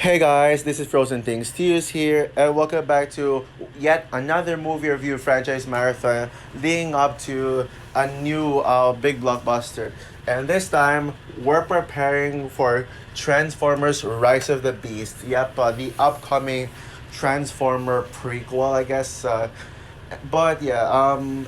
Hey guys, this is Frozen Things Tears here, and welcome back to yet another movie review franchise marathon leading up to a new big blockbuster. And this time, we're preparing for Transformers Rise of the Beast. Yep, the upcoming Transformer prequel, I guess. But yeah,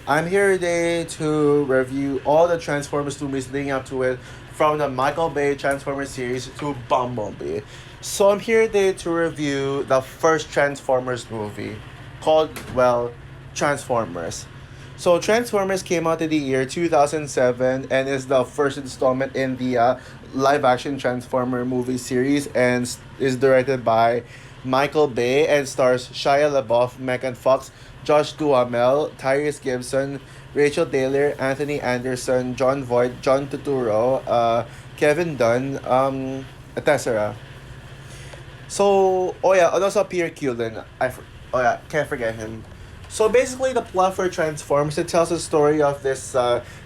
I'm here today to review all the Transformers movies leading up to it, from the Michael Bay Transformers series to Bumblebee. So I'm here today to review the first Transformers movie, called, well, Transformers. So Transformers came out in the year 2007 and is the first installment in the live action Transformer movie series, and is directed by Michael Bay and stars Shia LaBeouf, Megan Fox, Josh Duhamel, Tyrese Gibson, Rachel Taylor, Anthony Anderson, John Voight, John Turturro, Kevin Dunn, etc. So, oh yeah, and also Peter Cullen. Oh yeah, can't forget him. So basically, the plot for Transformers, it tells the story of this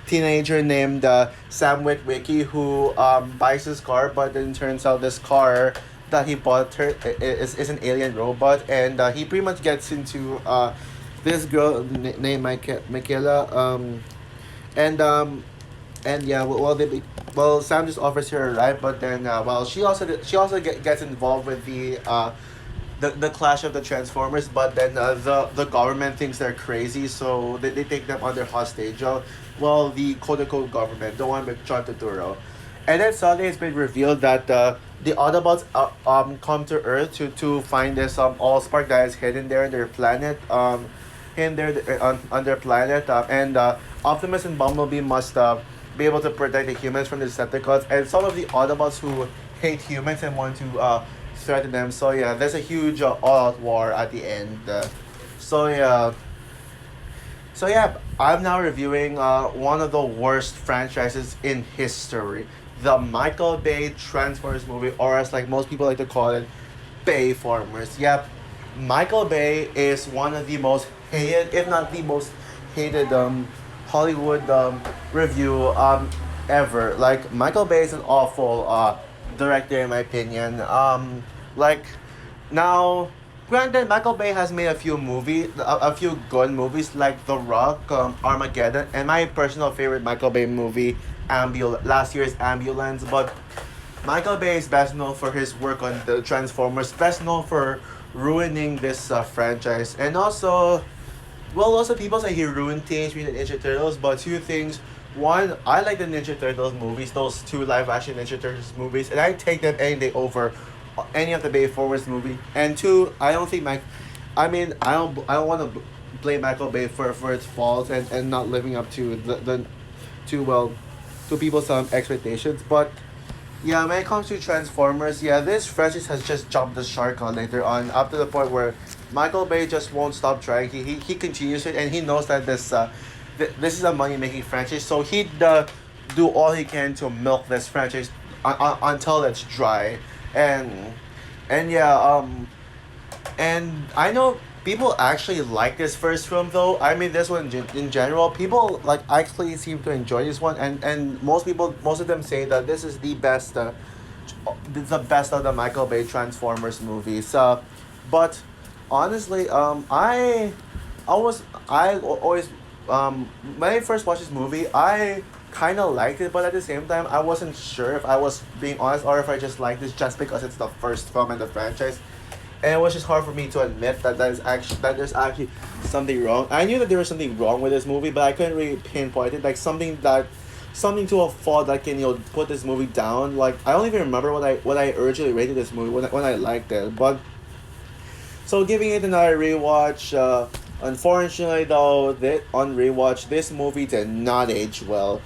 teenager named Sam Witwicky, who buys his car, but then turns out this car that he bought is an alien robot, and he pretty much gets into this girl named Michaela, and yeah, well, Sam just offers her a ride, but then well, gets involved with the clash of the Transformers, but then the government thinks they're crazy, so they take them under hostage. Well, the quote unquote government, the one with John Turturro. And then suddenly it's been revealed that the Autobots come to Earth to find this Allspark that is hidden there in their planet, hidden there on their planet, and Optimus and Bumblebee must be able to protect the humans from the Decepticons and some of the Autobots who hate humans and want to threaten them. So yeah, there's a huge all-out war at the end. So yeah, I'm now reviewing one of the worst franchises in history, the Michael Bay Transformers movie, or as like most people like to call it, Bayformers. Yep, Michael Bay is one of the most hated, if not the most hated, Hollywood review ever. Like Michael Bay is an awful director in my opinion. Like now, granted, Michael Bay has made a few good movies like The Rock, Armageddon, and my personal favorite Michael Bay movie, last year's Ambulance. But Michael Bay is best known for his work on the Transformers, best known for ruining this franchise, and also, well, lots of people say he ruined Teenage Mutant Ninja Turtles, but two things. One, I like the Ninja Turtles movies, those two live action Ninja Turtles movies, and I take them any day over any of the Bayformers movie. And two, I don't think I don't want to blame Michael Bay for its faults and not living up to the to well to people's expectations. But yeah, when it comes to Transformers, yeah, this franchise has just jumped the shark on later on, up to the point where Michael Bay just won't stop trying. He continues it, and he knows that this is a money making franchise, so he'd do all he can to milk this franchise until it's dry, and yeah, and I know people actually like this first film though. I mean, this one in general, people like actually seem to enjoy this one, and most of them say that this is the best of the Michael Bay Transformers movies. But honestly, always when I first watched this movie, I kind of liked it, but at the same time, I wasn't sure if I was being honest or if I just liked this just because it's the first film in the franchise. And it was just hard for me to admit that there's actually something wrong. I knew that there was something wrong with this movie, but I couldn't really pinpoint it. Like something to a fault that can put this movie down. Like I don't even remember what I originally rated this movie when I liked it. But so giving it another rewatch. Unfortunately, though, on rewatch, this movie did not age well,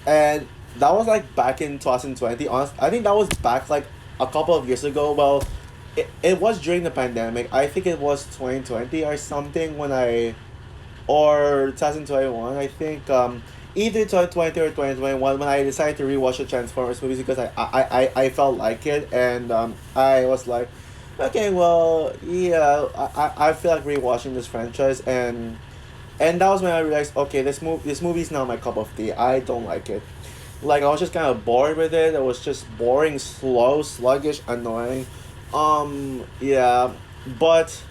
and that was like back in 2020. I think that was back like a couple of years ago. Well, it was during the pandemic. I think it was 2020 or something or 2021. I think either 2020 or 2021 when I decided to rewatch the Transformers movies because I felt like it, and I was like, okay, well, yeah, I feel like rewatching this franchise, and that was when I realized, okay, this movie is not my cup of tea. I don't like it. Like I was just kind of bored with it. It was just boring, slow, sluggish, annoying. Yeah, but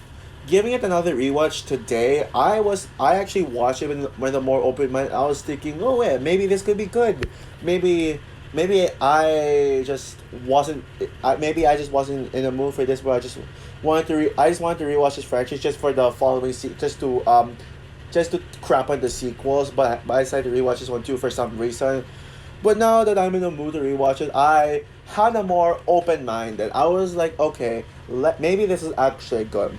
giving it another rewatch today, I actually watched it with a more open mind. I was thinking, oh wait, maybe this could be good. Maybe maybe maybe I just wasn't in the mood for this, but I just wanted to rewatch this franchise just for the following just to crap on the sequels. But I decided to rewatch this one too for some reason. But now that I'm in the mood to rewatch it, I had a more open minded. I was like, okay, maybe this is actually good.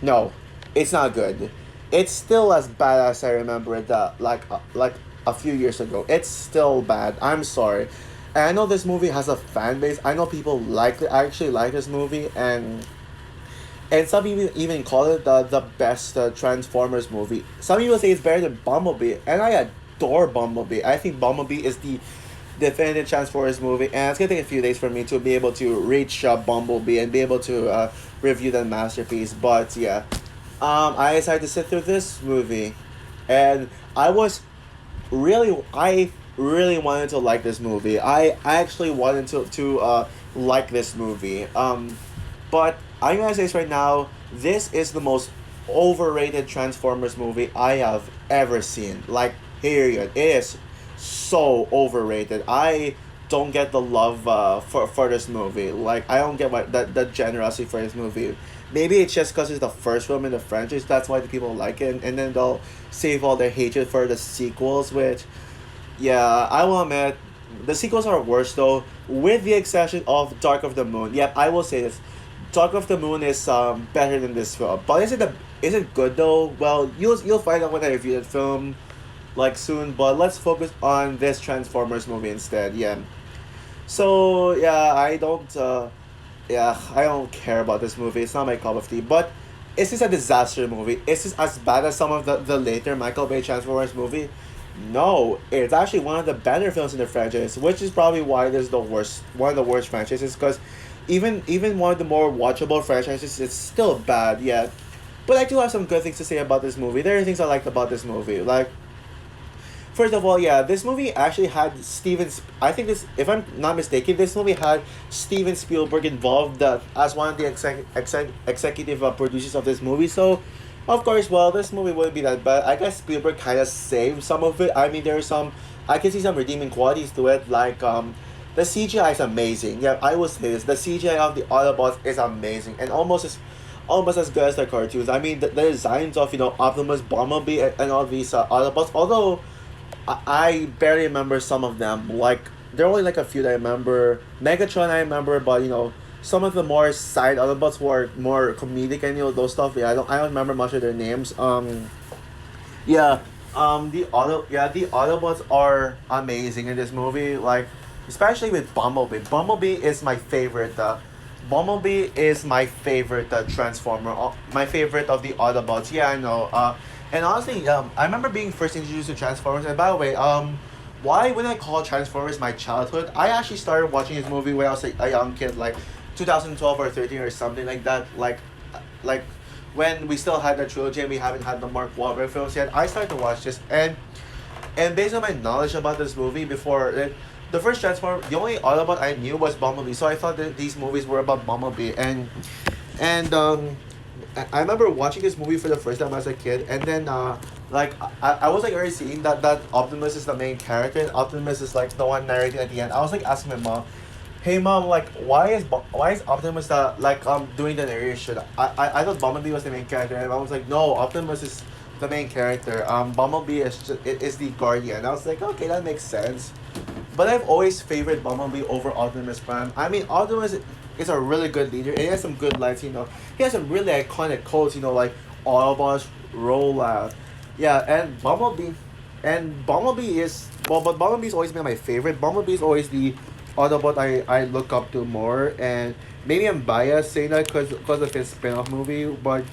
No, it's not good. It's still as bad as I remember it. Like a few years ago. It's still bad. I'm sorry. And I know this movie has a fan base. I know people like it. I actually like this movie, and some people even call it the best Transformers movie. Some people say it's better than Bumblebee, and I adore Bumblebee. I think Bumblebee is the definitive Transformers movie, and it's gonna take a few days for me to be able to reach Bumblebee and be able to review that masterpiece. But yeah, I decided to sit through this movie, and I really wanted to like this movie. I actually wanted to like this movie. But I'm gonna say this right now. This is the most overrated Transformers movie I have ever seen. Like, period. It is so overrated. I don't get the love for this movie. Like, I don't get what the generosity for this movie. Maybe it's just because it's the first film in the franchise. That's why the people like it, and then they'll save all their hatred for the sequels. Which, yeah, I will admit, the sequels are worse though, with the exception of Dark of the Moon. Yep, I will say this. Dark of the Moon is better than this film. But is it good though? Well, you'll find out when I review the film like soon. But let's focus on this Transformers movie instead. Yeah. So yeah, I don't care about this movie. It's not my cup of tea. But is this a disaster movie? Is this as bad as some of the later Michael Bay Transformers movie? No, it's actually one of the better films in the franchise, which is probably why this is the worst, one of the worst franchises. Because even one of the more watchable franchises, it's still bad. Yeah, but I do have some good things to say about this movie. There are things I liked about this movie. Like, first of all, yeah, this movie actually had I think this, if I'm not mistaken, this movie had Steven Spielberg involved as one of the executive producers of this movie. So, of course, well, this movie wouldn't be that bad. I guess Spielberg kind of saved some of it. I mean, I can see some redeeming qualities to it. Like, the CGI is amazing. Yeah, I will say this. The CGI of the Autobots is amazing and almost as good as the cartoons. I mean, the designs of Optimus, Bumblebee, and all these Autobots. Although I barely remember some of them. Like, there are only like a few that I remember. Megatron I remember, but some of the more side Autobots were more comedic and those stuff. Yeah, I don't remember much of their names. Yeah. The Autobots are amazing in this movie. Like, especially with Bumblebee. Bumblebee is my favorite Transformer. My favorite of the Autobots. Yeah, I know. And honestly, I remember being first introduced to Transformers. And by the way, why would I call Transformers my childhood? I actually started watching this movie when I was a young kid, like 2012 or 13 or something like that. Like when we still had the trilogy and we haven't had the Mark Wahlberg films yet. I started to watch this, and based on my knowledge about this movie before it, the first Transformer, the only Autobot I knew was Bumblebee. So I thought that these movies were about Bumblebee, and I remember watching this movie for the first time as a kid, and then like I was like already seeing that Optimus is the main character, and Optimus is like the one narrating at the end. I was like asking my mom, "Hey mom, like why is Optimus doing the narration? I thought Bumblebee was the main character," and I was like, "No, Optimus is the main character. Bumblebee is the guardian." I was like, "Okay, that makes sense." But I've always favored Bumblebee over Optimus Prime. I mean, Optimus is a really good leader. And he has some good lines. He has some really iconic quotes. Like Autobots roll out. Yeah, and Bumblebee is but Bumblebee's always been my favorite. Bumblebee's always the Autobot I look up to more, and maybe I'm biased saying that because of his spin-off movie, but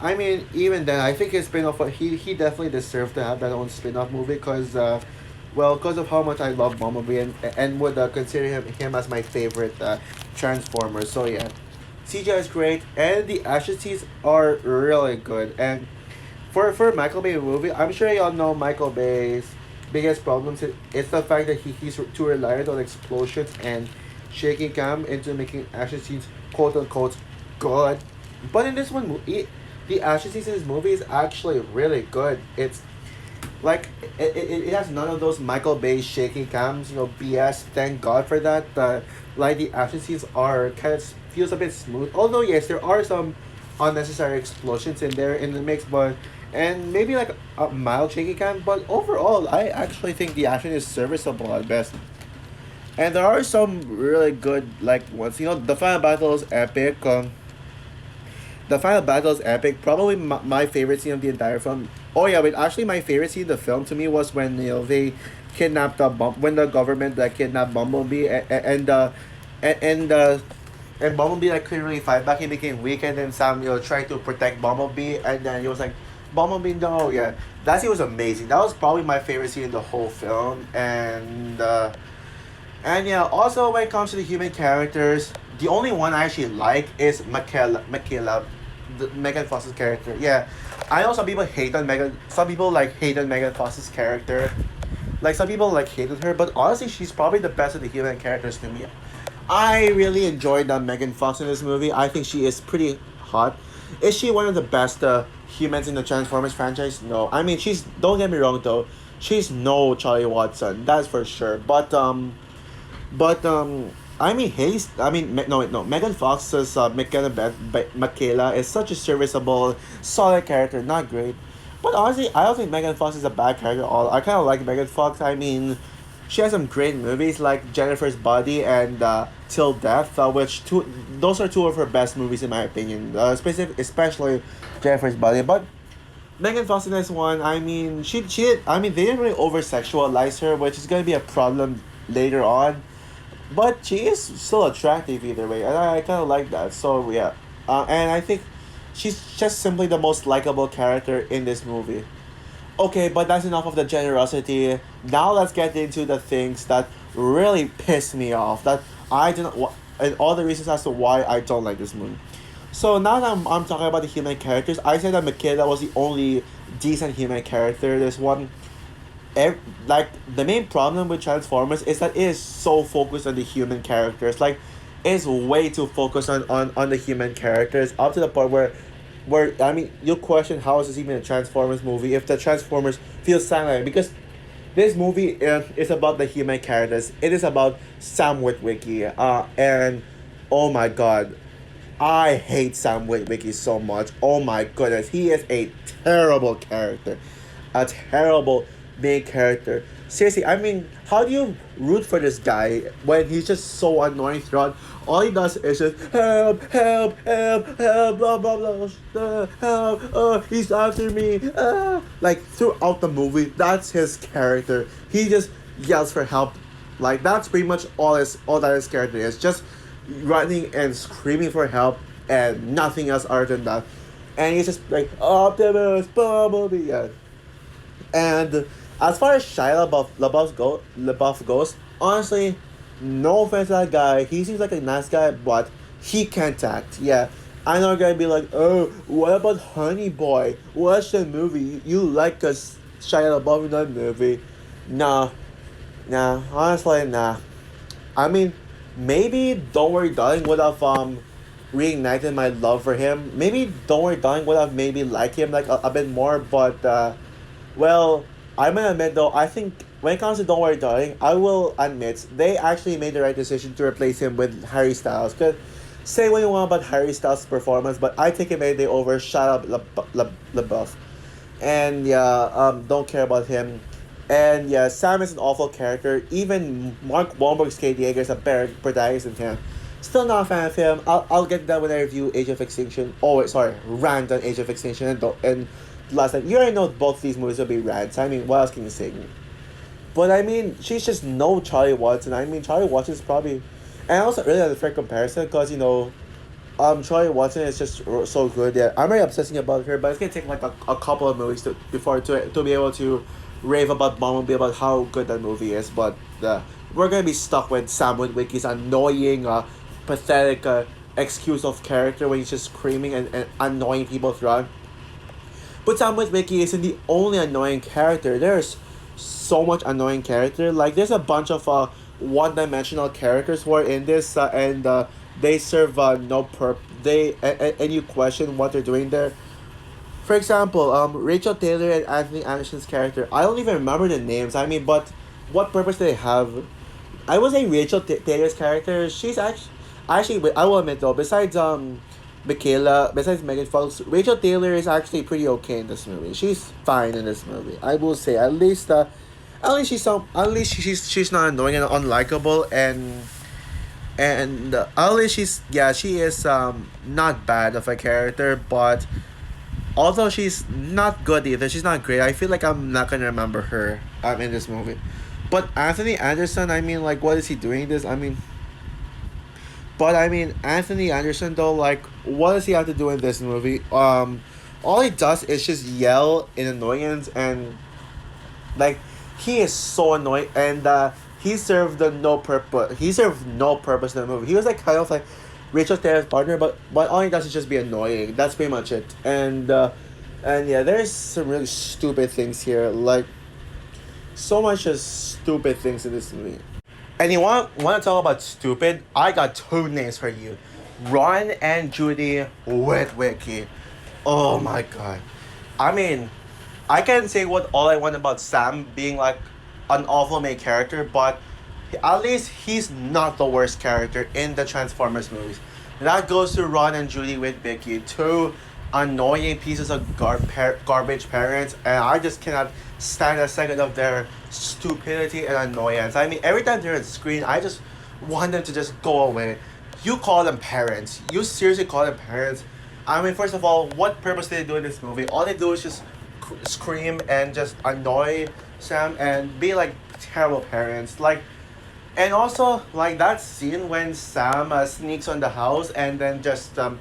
I mean, even then, I think his spin-off, he definitely deserved to have that own spin-off movie because, well, because of how much I love Bumblebee and would consider him as my favorite Transformer. So yeah, CGI is great and the action scenes are really good. And for a Michael Bay movie, I'm sure y'all know Michael Bay's biggest problems. It's the fact that he's too reliant on explosions and shaky cam into making action scenes quote unquote good. But in this one, the action scenes in this movie is actually really good. It's like it has none of those Michael Bay shaky cams, BS. Thank God for that. Like the action scenes are kind of feels a bit smooth. Although yes, there are some unnecessary explosions in there in the mix, but and maybe like a mild shaky cam. But overall, I actually think the action is serviceable at best. And there are some really good like ones. The final battle is epic. The final battle is epic. Probably my favorite scene of the entire film. Oh yeah, wait. Actually, my favorite scene in the film to me was when they kidnapped when the government like kidnapped Bumblebee and Bumblebee like couldn't really fight back. He became weak, and then Sam tried to protect Bumblebee, and then he was like, Bumblebee, no, yeah. That scene was amazing. That was probably my favorite scene in the whole film, and yeah. Also, when it comes to the human characters, the only one I actually like is Michaela, the Megan Fox's character. Yeah, I know some people hate on Megan. Some people like hate on Megan Fox's character. Like some people like hated her, but honestly, she's probably the best of the human characters to me. I really enjoyed Megan Fox in this movie. I think she is pretty hot. Is she one of the best humans in the Transformers franchise? No. I mean, she's. Don't get me wrong though. She's no Charlie Watson. That's for sure. But I mean, Hayes. I mean, no. Megan Fox's Michaela is such a serviceable, solid character. Not great, but honestly, I don't think Megan Fox is a bad character at all. I kind of like Megan Fox. I mean, she has some great movies like Jennifer's Body and Till Death, which those are two of her best movies in my opinion. Especially Jennifer's Body, but Megan Fox in this one, I mean, I mean, they didn't really over sexualize her, which is gonna be a problem later on. But she is still attractive either way, and I kind of like that. So yeah, and I think she's just simply the most likable character in this movie. Okay, but that's enough of the generosity. Now let's get into the things that really piss me off. That I do not, and all the reasons as to why I don't like this movie. So now that I'm talking about the human characters, I said that Michaela was the only decent human character. There's one like the main problem with Transformers is that it is so focused on the human characters. Like it's way too focused on the human characters up to the point where I mean you question how is this even a Transformers movie if the Transformers feel silent because this movie is about the human characters. It is about Sam Witwicky. And oh my god, I hate Sam Witwicky so much. Oh my goodness, he is a terrible character, a terrible main character. Seriously, I mean, how do you root for this guy when he's just so annoying throughout? All he does is just help, blah blah blah, help, he's after me, like throughout the movie, that's his character. He just yells for help, like that's pretty much all that his character is, just running and screaming for help and nothing else other than that. And he's just like Optimus, Bumblebee, yeah. And as far as LaBeouf goes, honestly, no offense to that guy. He seems like a nice guy, but he can't act. Yeah, I know you're gonna be like, oh, what about Honey Boy? Watch the movie. You like us, Shia LaBeouf in that movie? Nah, honestly, nah. I mean, maybe Don't Worry Darling would have reignited my love for him. Maybe Don't Worry Darling would have maybe liked him like a bit more, but well, I'm gonna admit though, I think when it comes to Don't Worry Darling, I will admit they actually made the right decision to replace him with Harry Styles. Cause say what you want about Harry Styles' performance, but I take him any day over Shia LaBeouf. And yeah, don't care about him. And yeah, Sam is an awful character. Even Mark Wahlberg's Kate Yeager is a better protagonist than him. Still not a fan of him. I'll get that when I review Age of Extinction. Oh wait, sorry, rant on Age of Extinction and last time. You already know both these movies will be rants. I mean, what else can you say? But I mean, she's just no Charlie Watson. I mean, Charlie Watson is probably, and also really unfair comparison because Charlie Watson is just so good. Yeah, I'm really obsessing about her, but it's gonna take like a couple of movies to be able to rave about Bumblebee about how good that movie is. But we're gonna be stuck with Sam Witwicky's annoying, pathetic excuse of character when he's just screaming and annoying people throughout. But Sam Witwicky isn't the only annoying character. There's so much annoying character. Like there's a bunch of one-dimensional characters who are in this, and they serve no and you question what they're doing there. For example, Rachel Taylor and Anthony Anderson's character. I don't even remember the names. I mean, but what purpose do they have? I would say Taylor's character. Actually, I will admit though. Besides Michaela, besides Megan Fox, Rachel Taylor is actually pretty okay in this movie. She's fine in this movie. I will say at least she's not annoying and unlikable, and at least she is not bad of a character, but although she's not good either, she's not great. I feel like I'm not gonna remember her in this movie. But Anthony Anderson, I mean, like, what is he doing this? Anthony Anderson though, like, what does he have to do in this movie? All he does is just yell in annoyance, and like, he is so annoying, and he served no purpose in the movie. He was like kind of like Rachel Taylor's partner, but all he does is just be annoying. That's pretty much it. And yeah, there's some really stupid things here, like so much just stupid things in this movie. And you want to talk about stupid? I got two names for you, Ron and Judy Witwicky. Oh my god. I mean, I can say what all I want about Sam being like an awful main character, but at least he's not the worst character in the Transformers movies. That goes to Ron and Judy Witwicky, two annoying pieces of garbage parents, and I just cannot stand a second of their stupidity and annoyance. I mean, every time they're on screen, I just want them to just go away. You call them parents. You seriously call them parents? I mean, first of all, what purpose do they do in this movie? All they do is just scream and just annoy Sam and be like terrible parents. Like, and also like that scene when Sam sneaks on the house and then just to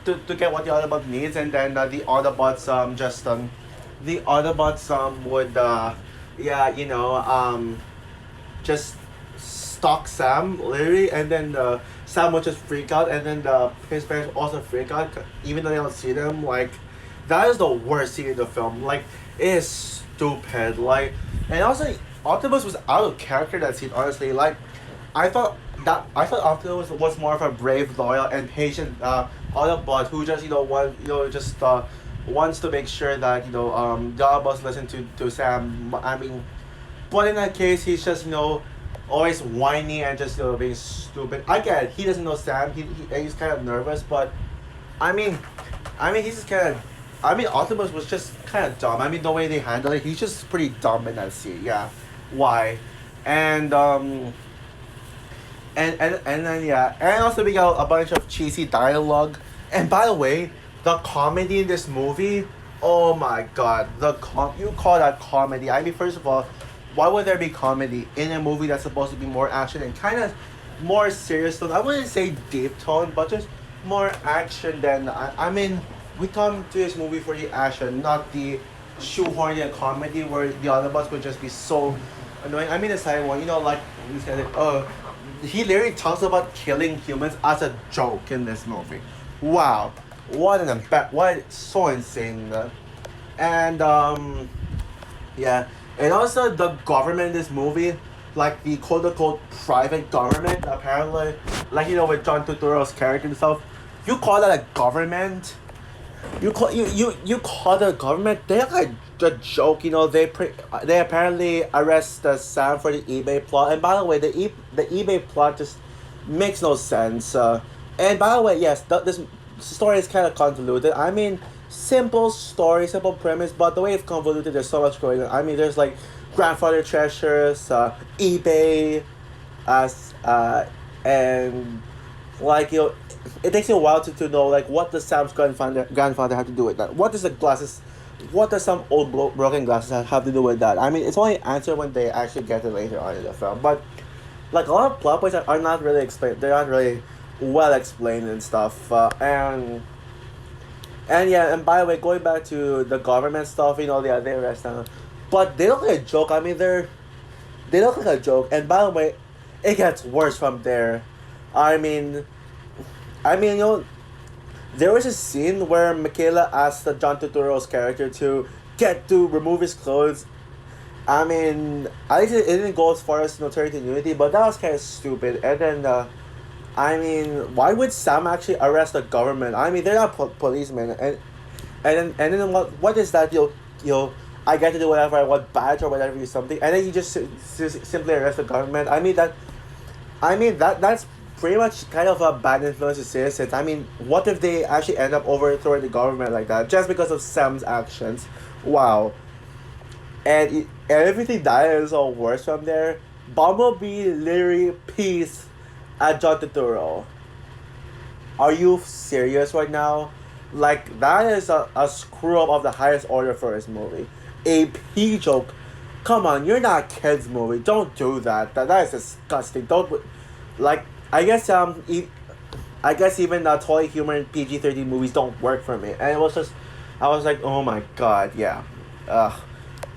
get what the Autobot needs, and then the Autobots would yeah, just stalk Sam literally, and then Sam would just freak out, and then his parents also freak out even though they don't see them. Like, that is the worst scene in the film. Like, it is stupid. Like, and also Optimus was out of character that scene. Honestly, like, I thought Optimus was more of a brave, loyal, and patient Autobot who just wants to make sure that the Autobots listen to Sam. I mean, but in that case, he's just always whiny and just being stupid. I get it. He doesn't know Sam. He's kind of nervous, but I mean, he's just kind of. I mean, Optimus was just kind of dumb. I mean, the way they handle it, he's just pretty dumb in that scene. Yeah, why? And and then yeah, and also we got a bunch of cheesy dialogue. And by the way, the comedy in this movie, oh my god, you call that comedy? I mean, first of all, why would there be comedy in a movie that's supposed to be more action and kind of more serious tone? I wouldn't say deep tone, but just more action than I mean, we come to this movie for the action, not the shoehorned comedy where the other bus would just be so annoying. I mean, the second one, like this guy, he literally talks about killing humans as a joke in this movie. Wow, what so insane. And yeah, and also the government in this movie, like the quote unquote private government, apparently, like with John Turturro's character and stuff, you call that a government? You call the government? They're like a joke. They apparently arrest Sam for the eBay plot. And by the way, the eBay plot just makes no sense. And by the way, yes, this story is kind of convoluted. I mean, simple story, simple premise, but the way it's convoluted, there's so much going on. I mean, there's like grandfather treasures, eBay, and like it takes you a while to know like what does Sam's grandfather have to do with that. What does some old broken glasses have to do with that? I mean, it's only answered when they actually get it later on in the film. But like a lot of plot points are not really explained. They're not really well explained and stuff. And yeah, and by the way, going back to the government stuff, they arrest them, but they look like a joke. I mean, they look like a joke. And by the way, it gets worse from there. I mean, there was a scene where Michaela asked John Turturro's character to remove his clothes, I mean, at least it didn't go as far as Turning to Unity, but that was kind of stupid. And then, I mean, why would Sam actually arrest the government? I mean, they're not policemen, and then what is that? I get to do whatever I want, badge or whatever, you something, and then you just simply arrest the government. That's pretty much kind of a bad influence to citizens. I mean, what if they actually end up overthrowing the government like that just because of Sam's actions? Wow. And everything died is all worse from there. Bumblebee literally peace at John Turturro. Are you serious right now? Like, that is a screw up of the highest order for this movie. A pee joke. Come on, you're not a kids movie. Don't do that. That is disgusting. Don't like. I guess even toy humor in PG-13 movies don't work for me. And it was just, I was like, oh my god, yeah. Ugh.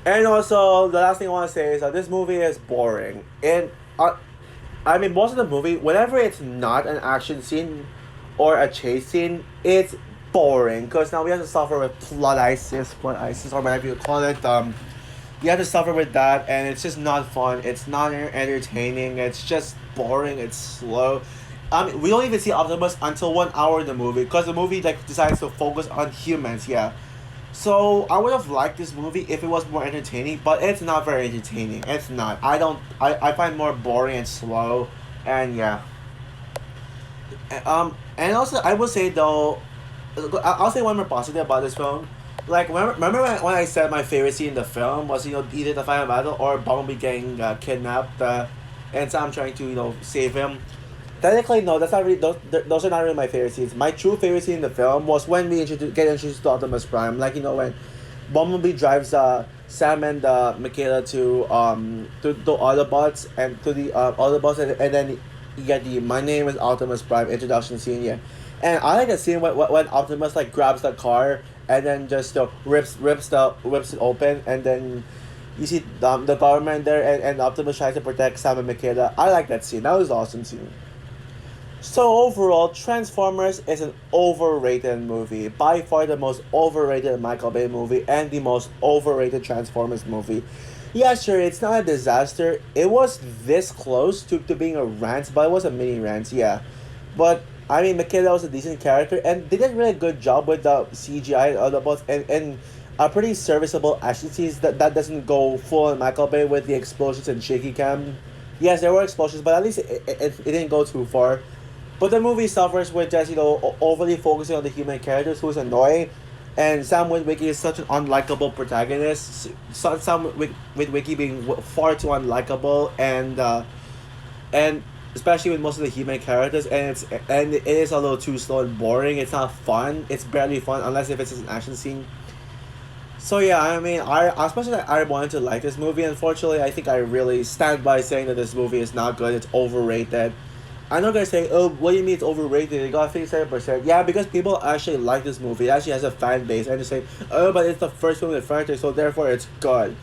And also, the last thing I want to say is that this movie is boring. And I mean, most of the movie, whenever it's not an action scene or a chase scene, it's boring. Because now we have to suffer with plot ISIS, or whatever you call it. You have to suffer with that, and it's just not fun. It's not entertaining. It's just boring. It's slow. We don't even see Optimus until 1 hour in the movie, because the movie like decides to focus on humans. Yeah, so I would have liked this movie if it was more entertaining, but it's not very entertaining. It's not. I don't. I find more boring and slow, and yeah. And also I will say though, I'll say one more positive about this film. Like, remember when I said my favorite scene in the film was either the final battle or Bumblebee getting kidnapped, and Sam trying to save him. Technically, no, that's not really those are not really my favorite scenes. My true favorite scene in the film was when we get introduced to Optimus Prime. Like, when Bumblebee drives Sam and Michaela to the Autobots, and to the Autobots, and then you get the "My name is Optimus Prime" introduction scene. Yeah, and I like the scene when Optimus like grabs the car and then just rips it open, and then you see the government there, and Optimus tries to protect Sam and Michaela. I like that scene. That was an awesome scene. So overall, Transformers is an overrated movie. By far the most overrated Michael Bay movie and the most overrated Transformers movie. Yeah, sure, it's not a disaster. It was this close to being a rant, but it was a mini rant, yeah. But I mean, Michaela was a decent character, and they did a really good job with the CGI and other bots, and a pretty serviceable action scenes that doesn't go full on Michael Bay with the explosions and shaky cam. Yes, there were explosions, but at least it didn't go too far. But the movie suffers with just, overly focusing on the human characters, who's annoying. And Sam Witwicky is such an unlikable protagonist. Sam Witwicky being far too unlikable, and especially with most of the human characters, and it is a little too slow and boring. It's not fun. It's barely fun unless if it's an action scene. So yeah, I mean, especially I wanted to like this movie. Unfortunately, I think I really stand by saying that this movie is not good. It's overrated. I know guys say, oh, what do you mean it's overrated? It got 57%. Yeah, because people actually like this movie. It actually has a fan base, and they say, oh, but it's the first film in the franchise, so therefore it's good.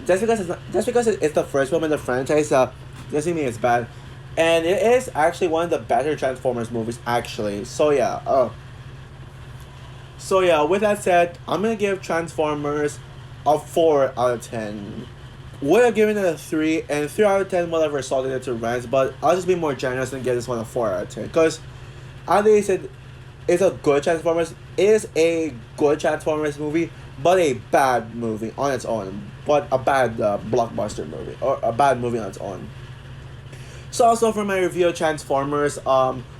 Just because it's the first film in the franchise, doesn't mean it's bad. And it is actually one of the better Transformers movies, actually. So yeah, with that said, I'm gonna give Transformers a 4 out of 10. Would have given it a 3, and 3 out of 10 whatever resulted into rants, but I'll just be more generous and give this one a 4 out of 10. Because, as they said, it's a good Transformers. It is a good Transformers movie, but a bad movie on its own. But a bad blockbuster movie, or a bad movie on its own. So also for my review of Transformers,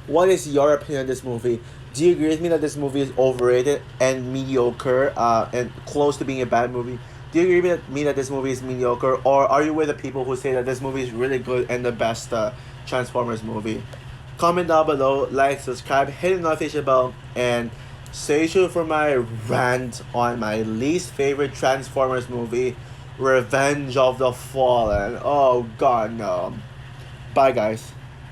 what is your opinion on this movie? Do you agree with me that this movie is overrated and mediocre, and close to being a bad movie? Do you agree with me that this movie is mediocre, or are you with the people who say that this movie is really good and the best Transformers movie? Comment down below, like, subscribe, hit the notification bell, and stay tuned for my rant on my least favorite Transformers movie, Revenge of the Fallen. Oh god, no. Bye guys.